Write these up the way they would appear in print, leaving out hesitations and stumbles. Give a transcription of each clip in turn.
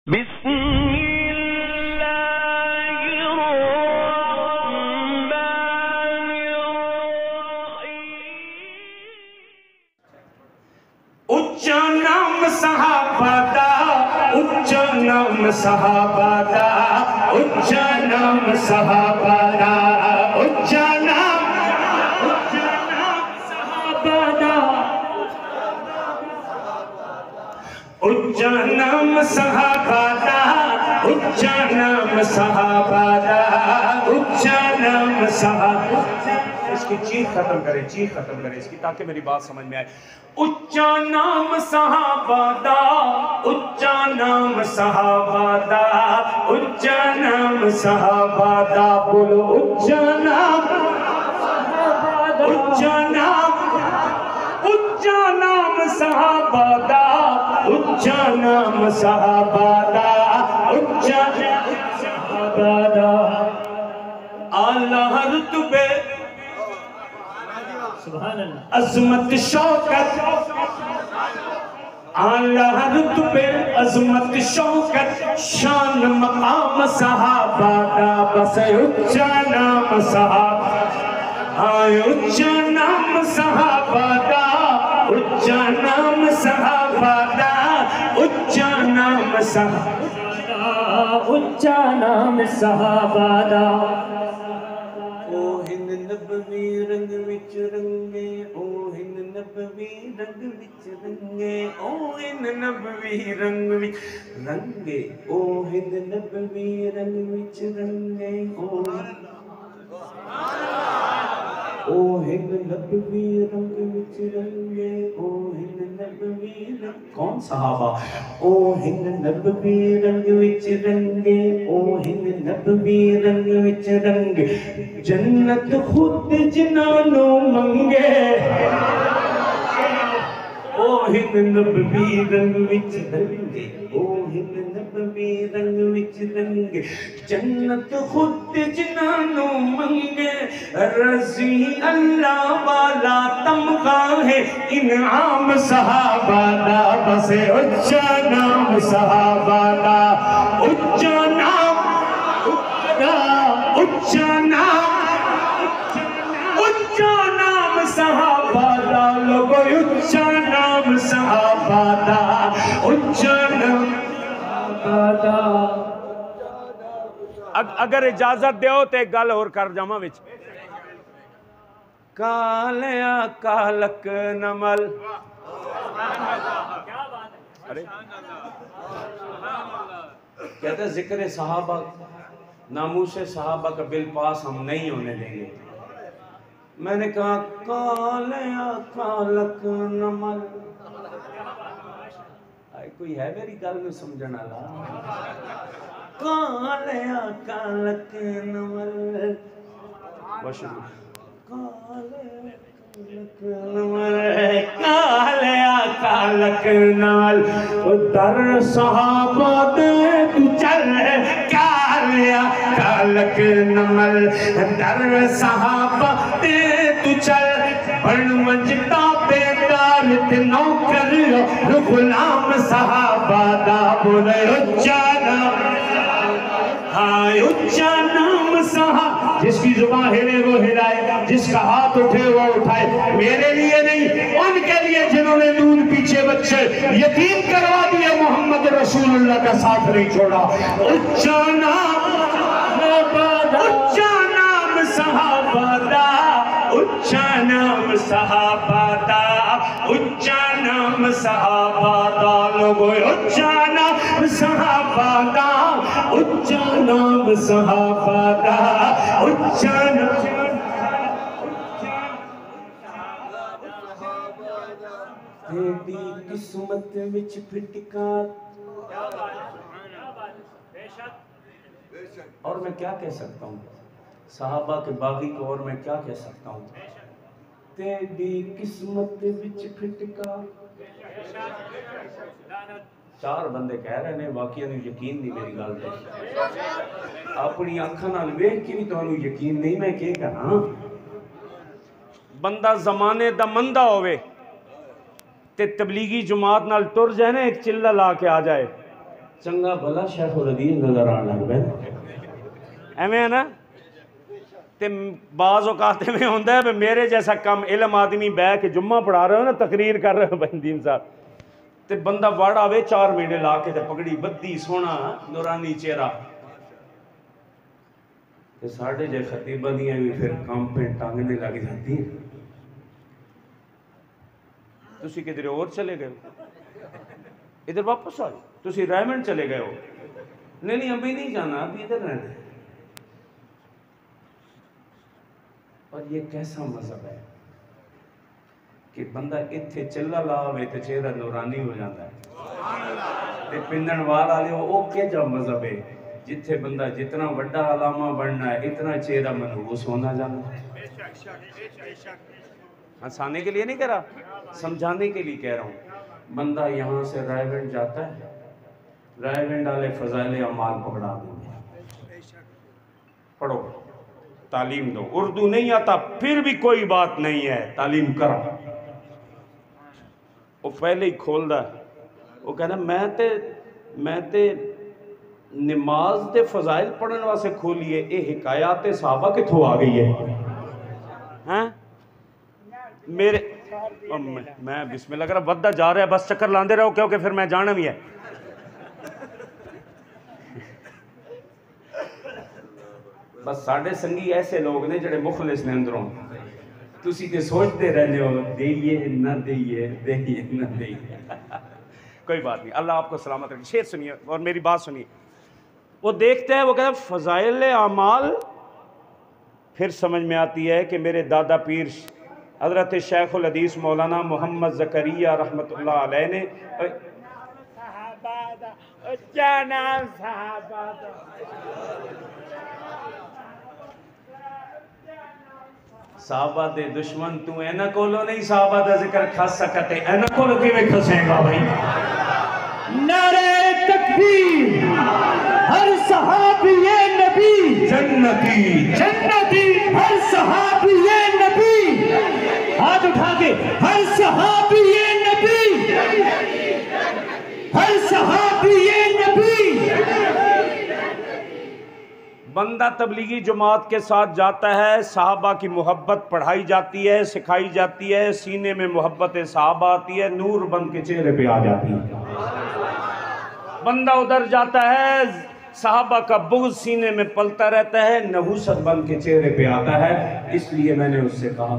उच्चा नाम सहाबा दा, उच्चा नाम सहाबा दा, उच्चा नाम सहाबा दा, उच्चा नाम सहाबा दा, उच्चा नाम सहाबा दा, उच्चा नाम सहाबा दा, उच्चा नाम सहाबा। इसकी चीख खत्म करे, चीख खत्म करे इसकी, ताकि मेरी बात समझ में आए। उच्चा नाम सहाबा दा, उच्चा नाम सहाबा दा, उच्चा नाम सहाबा दा, बोलो उच्चा नाम, उच्चा नाम, उच्चा नाम सहाबा दा, उच्चा नाम सहाबा दा, उच्चा सहाबा दा। आला रुतबे अज़मत शौकत, आला रुतबे अज़मत शौकत, शान मकाम सहाबा दा, बस उच्चा नाम सहाबा, हाय उच्चा नाम सहाबा दा, उच्चा नाम सहाबा दा, उच्चा नाम सहाबा, उच्चा नाम सहाबा दा। ओ हिंद नबवी रंग विच रंगे, ओ हिंद नबवी रंग विच रंगे, ओ हिंद नबवी रंग विच रंगे, ओ हिंद नबवी रंग विच रंगे, ओ हिंद नबवी रंग विच रंगे, ओ हिंद नबवी रंग। कौन सहाबा? ओ हिंद नबवी रंग विच रंगे, ओ हिंद नबवी रंग विच रंगे, जन्नत खुद जिनानो मंगे, ओ हिंद नबवी रंग विच रंगे, ओ हिंद नबवी रंग विच रंगे, जन्नत खुद जिनानो मंगे, रज़ी अल्लाह वाला तमगा है इनाम सहाबा दा, बस उच्चा नाम सहाबा दा, उच्चा नाम, उच्चा नाम, उच्चा नाम सहाबा दा, लोगो उच्चा नाम सहाबा दा, उच्चा नाम सहाबा दा। अगर इजाजत दो तो एक गल होर कर जावां विच। कालिया कालक नमल, अरे कहते जिक्र सहाबा, नामूसे सहाबा का बिल पास हम नहीं होने देंगे। मैंने कहा कालिया कालक नमल, कोई है मेरी गल में समझने वाला? कालिया कालक नमल, कालिया कालक नमल, दर सहाबा दे तू चल, कालिया कालक नमल, दर सहाबा दे तू चल, बन वंजता बेदार ते नौकर गुलाम सहाबा दा, बोले उच्चा नाम, हाय उच्चा नाम सहाबा। जिसकी जुबान हिले वो हिलाए, जिसका हाथ उठे वो उठाए, मेरे लिए नहीं उनके लिए जिन्होंने दूध पीछे बच्चे यतीम करवा दिया, मोहम्मद रसूलुल्लाह का साथ नहीं छोड़ा। उच्चा नाम, उच्चा नाम सहाबा दा, उच्चा नाम सहाबा दा, उच्चा नाम सहाबा दा, लोगो उच्चा नाम सहाबा दा, उच्चा नाम सहाबा दा, उच्चा नाम। तेरी किस्मत विच फिटका, और मैं क्या कह सकता हूँ सहाबा के बागी को, और मैं क्या कह सकता हूँ। तेरी किस्मत विच फिटका, चार बंदे कह रहे ने, बाकी यकीन नहीं मेरी गल पे, अपनी अखां नाल वेख के भी तुहानू यकीन नहीं, मैं क्या करा। बंदा जमाने दा मंदा होवे ते तबलीगी जमात नाल टुर जाए ना, एक चिल्ला ला के आ जाए, चंगा भला शेखुल हदीस नजर आने लग पे एवं है ना। ते बाज़ औकात में होंदा है मेरे जैसा कम इलम आदमी बह के जुम्मा पढ़ा रहे हो ना, तकरीर कर रहे हो बंदीन साहब, ते बंदा वड़ आवे 4 महीने ला के पगड़ी बद्दी सोना नूरानी चेहरा, ते साढ़े जे खतीबा दियां भी फिर काम पे टांगने लग जाती है। तुसी किधर और चले गए हो, इधर वापस आओ, तुसी रायमंड चले गए हो। नहीं अभी नहीं जाना, अभी इधर रहना है। और ये कैसा मजहब है कि बंदा इत्थे चिल्ला लावे तो चेहरा नूरानी हो जाता है। ते पिंडन वाल वाले वो क्या मजहब है जिथे बंदा जितना बड़ा अलामा बनना है इतना चेहरा मनहूस होना जाना है। हंसाने के लिए नहीं कह रहा, समझाने के लिए कह रहा हूँ। बंदा यहाँ से रायविंड जाता है, रायविंड वाले फजाइल अमाल पकड़ा देंगे, पढ़ो तालीम दो। उर्दू नहीं आता फिर भी कोई बात नहीं है, तालीम करो। वो पहले ही खोलदा, वो कहना मैं ते नमाज दे फजाइल पढ़ने वास्ते खोली है, ये हिकायात सहाबा किथों आ गई है? हैं मेरे मैं बिस्मिल्लाह कर बद्दा जा रहा है, बस चक्कर लांदे रहो क्योंकि फिर मैं जाना भी है। बस साढ़े संगी ऐसे लोग ने जड़े मुखलिस ने अंदरों, तुसी ते सोचते रहने हो देइए ना देइए, देइए ना देइए। कोई बात नहीं, अल्लाह आपको सलामत रखे। शेर सुनिए और मेरी बात सुनिए। वो देखते हैं, वो कहते हैं फजाइल आमाल, फिर समझ में आती है कि मेरे दादा पीर हज़रत शेखुल हदीस मौलाना मोहम्मद ज़करिया रहमतुल्लाह अलैह ने साहबा दे दुश्मन तू एना कोलो नहीं साहबा दा जिक्र खस सकते, एना कोलो किवें खसेगा भाई? नारे तकबीर, हर सहाबी ये नबी जन्नती जन्नती, हर सहाबी ये नबी, हाथ उठा के हर सहाबी ये नबी, हर सहाबी ये नबी। बंदा तबलीगी जमात के साथ जाता है, सहाबा की मोहब्बत पढ़ाई जाती है, सिखाई जाती है, सीने में मोहब्बत सहाबा आती है, नूर बन के चेहरे पे आ जाती है। बंदा उधर जाता है, सहाबा का बुग़्ज़ सीने में पलता रहता है, नहूसत बन के चेहरे पे आता है। इसलिए मैंने उससे कहा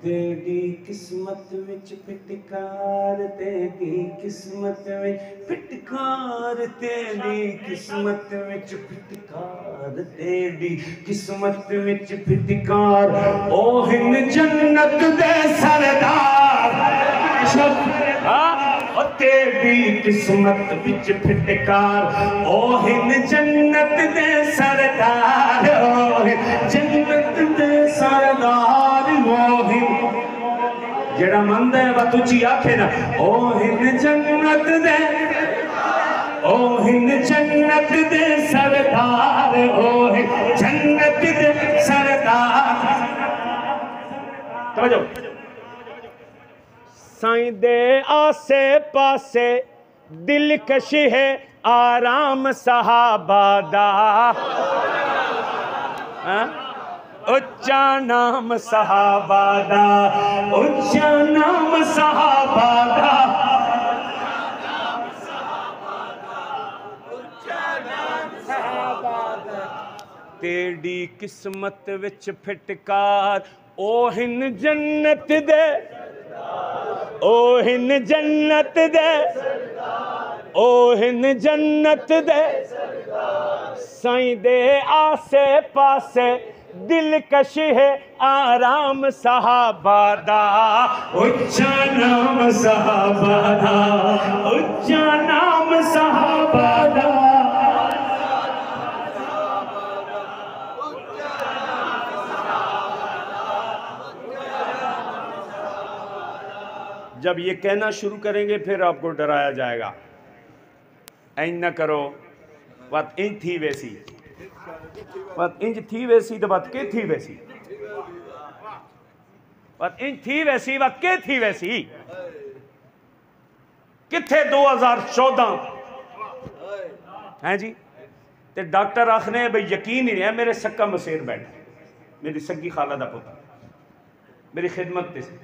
तेरी किस्मत विच फिटकार, तेरी किस्मत विच फिटकार, तेरी किस्मत विच फिटकार, तेरी किस्मत विच फिटकार, ओ हिन जन्नत दे सरदार। तेरी किस्मत विच फिटकार, ओ हिन जन्नत दे सरदार, ओ जन्नत दे सरदार, ओ हिन जेड़ा मंद है वह तुझी आखे ना, ओ हिन जन्नत दे, ओ हिन जन्नत दे सरदार, ओ हिन जन्नत दे सरदार। समझो साईं दे आसे पासे दिलकश है आराम सहाबा दा, उच्चा नाम सहाबा दा, उच्चा नाम सहाबा दा, तेरी किस्मत विच फिटकार, ओ हिन जन्नत दे, ओ हिन जन्नत दे, ओ हिन जन्नत दे, साईं दे आसे पासे दिलकश है आराम सहाबा दा, उच्चा नाम सहाबा दा, उच्चा नाम सहाबा दा। जब ये कहना शुरू करेंगे फिर आपको डराया जाएगा, ऐं न करो, बात इंज थी वैसी, बात इंज थी वैसी, तो बात के थी वैसी, बात इंज थी वैसी, बात के थी वैसी। किथे 2014 हैं जी। तो डॉक्टर आखने भाई यकीन ही नहीं है, मेरे सक्का मसेर बैठा, मेरी सक्की खाला दा पुत्र मेरी खिदमत से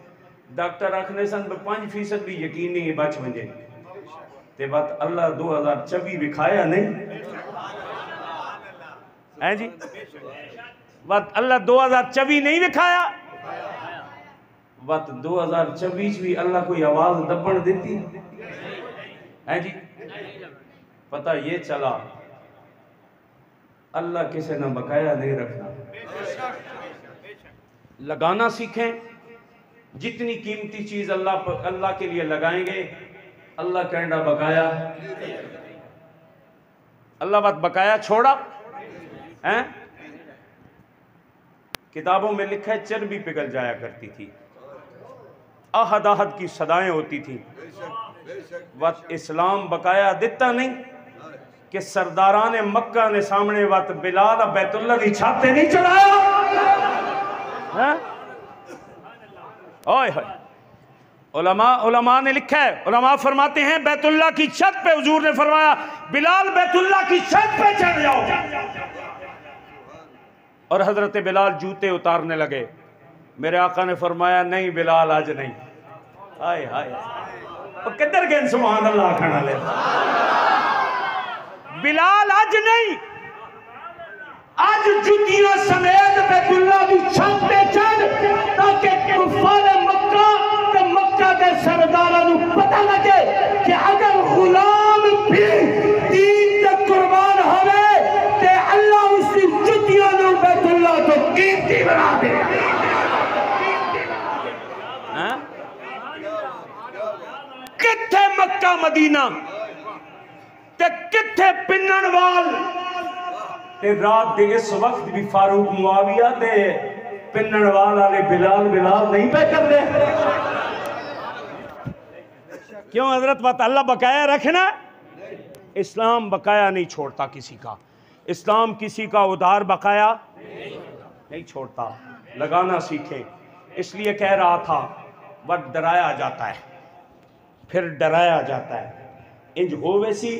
डॉक्टर आखने सन 5% भी यकीन नहीं है बच वजे। ते बात अल्लाह 2024 विखाया नहीं है जी, बात अल्लाह 2024 नहीं विखाया, बात 2024 भी अल्लाह कोई आवाज दबन देती है जी। पता ये चला अल्लाह किसी ने बकाया नहीं रखना। लगाना सीखें, जितनी कीमती चीज अल्लाह के लिए लगाएंगे अल्लाह कहना बकाया, अल्लाह बात बकाया छोड़ा है। किताबों में लिखा है चर्बी पिघल जाया करती थी, आहद आहद की सदाएं होती थी, वत इस्लाम बकाया देता नहीं कि सरदारान मक्का ने सामने वत बिलाल बैतुल्ला की छाते नहीं चढ़ाया। ओए उलमा ने लिखा है, उलमा फरमाते हैं बैतुल्ला की छत पे हुजूर ने फरमाया बिलाल बैतुल्ला की छत पे चढ़ जाओ, और हजरत बिलाल जूते उतारने लगे। मेरे आका ने फरमाया नहीं बिलाल आज नहीं। हाय हाय किधर गए सुभान अल्लाह खाना ले, बिलाल आज नहीं, आज जुतियों समेत बैतुल्ला की छत पे चढ़, ताकि कुफार मक्का ते मक्का के सरदारां नूं पता लगे कि अगर गुलाम भी दीन ते कुर्बान होवे ते अल्लाह उसकी जुतियों नूं बैतुल्ला तो कीमती बना देगा। किथे मक्का मदीना ते किथे पिन्नणवाल ते रात दे इस वक्त भी फारूक मुआविया ते पिन्नणवाल वाले बिलाल नहीं पे कर दे। क्यों हजरत बात अल्लाह बकाया रखना, इस्लाम बकाया नहीं छोड़ता किसी का, इस्लाम किसी का उधार बकाया नहीं छोड़ता। लगाना सीखे, इसलिए कह रहा था वक्त डराया जाता है फिर डराया जाता है। इंज हो वैसी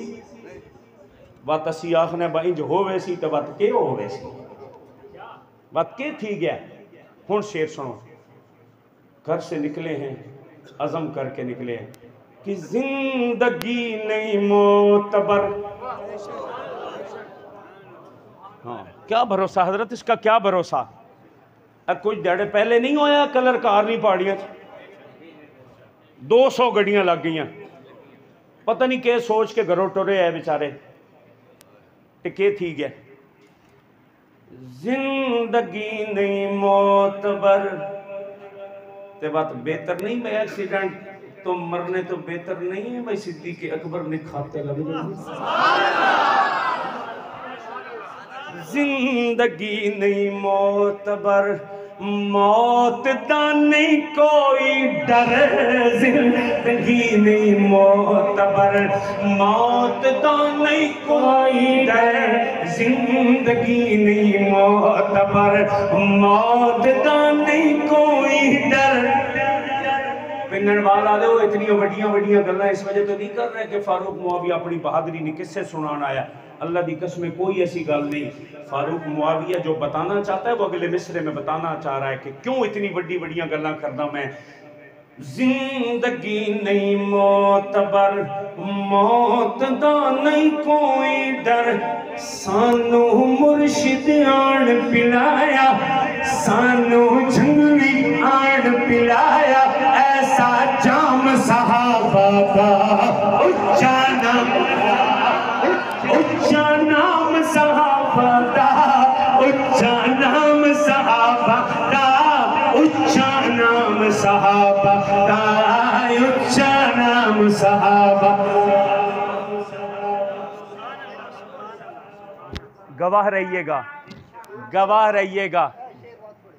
बात असी आखने इंज हो वैसी तो बात के हो वैसी, बात के थी गया। हुण शेर सुनो, घर से निकले हैं अज़म करके निकले हैं कि जिंदगी नहीं मोतबर। हाँ क्या भरोसा हजरत, इसका क्या भरोसा। अब कुछ दिहाड़े पहले नहीं होया कलर कार नहीं पहाड़ियां 200 गड्डियां लग गई, पता नहीं के सोच के घरों टुरे है बेचारे, टिके थी गया। जिंदगी नहीं मोतबर ते बात बेहतर नहीं मैं एक्सीडेंट तो मरने तो बेहतर नहीं है भाई सिद्दीक़ अकबर ने खाते लग जिंदगी नहीं मोतबर, मौत दा नहीं कोई डर, जिंदगी नहीं मोतबर, मौत दा नहीं कोई डर, जिंदगी नहीं मोतबर, मौत दा नहीं कोई डर। पिन्नणवाल वाले वो इतनी वड्डियां वड्डियां गल्लां इस वजह तो नहीं कर रहे कि फारूक मुआविया अपनी बहादुरी ने किससे सुनाना आया। अल्लाह की कसम कोई ऐसी गल नहीं। फारूक मुआविया जो बताना चाहता है वो अगले मिसरे में बताना चाह रहा है कि क्यों इतनी वड्डी वड्डियां गल्लां करदा मैं। जिंदगी नहीं मोतबर, मौत दा नहीं कोई डर, सानू मुर्शिद आन पिलाया, सानू जंगली आन पिलाया, ऐसा जाम सहाबा दा उच्चा नाम, उच्चा नाम सहाबा दा, उच्चा नाम सहाबा दा, उच्चा नाम सहाबा दा, उच्चा नाम सहाबा। गवाह रहिएगा, गवाह रहिएगा।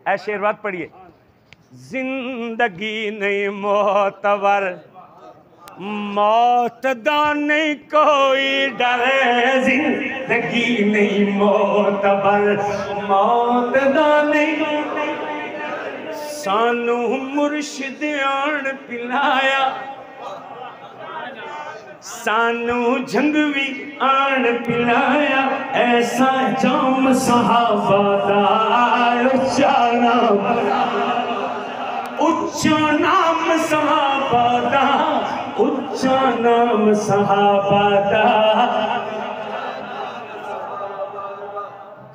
ऐ शेरवात पढ़िए। जिंदगी नहीं मोतबर, मौत दा नहीं कोई डर, जिंदगी नहीं मोतबर, मौत दा नहीं, सानू मुर्शिद आन पिलाया, सानू झंगवी आन पिलाया ऐसा जाम सहाबा दा उच्चा नाम सहाबा दा उच्चा नाम सहाबा दा।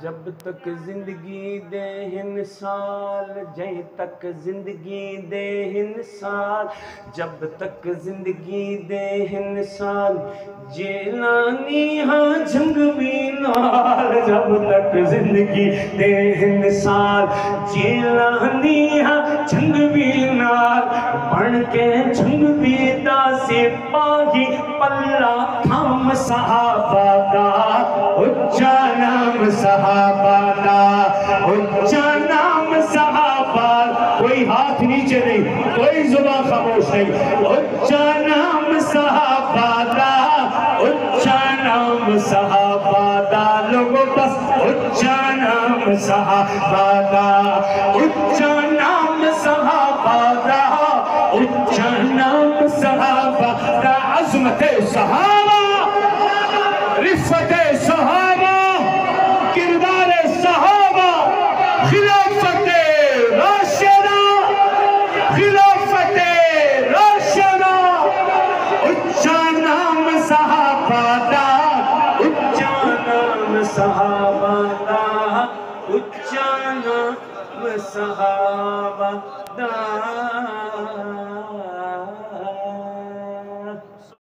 जब तक जिंदगी दे हिन साल जय तक जिंदगी दे हिन साल जब तक जिंदगी दे हिन साल जेलानी हाँ झंगवी नाल जब तक जिंदगी दे हिन साल जेलानी हाँ झंगवी नाल बन के झंगवी दा सिपाही पल्ला थाम सहाबा दा उच्चा नाम सहाबा दा उच्चा नाम सहाबा। कोई हाथ नीचे नहीं, कोई जुबान खामोश नहीं। उच्चा नाम सहाबा दा उच्चा नाम सहाबा दा। लोगों बस उच्चा नाम सहाबा दा उच्चा नाम सहाबा दा उच्चा नाम सहाबा दा। अज़मत सहाबा रिफ़त सहाबा किरदार सहाबा खिलाफत राशिदा खिलाफत राशिदा। उच्चा नाम सहाबा दा उच्चा नाम सहाबा दा उच्चा नाम सहाबा दा।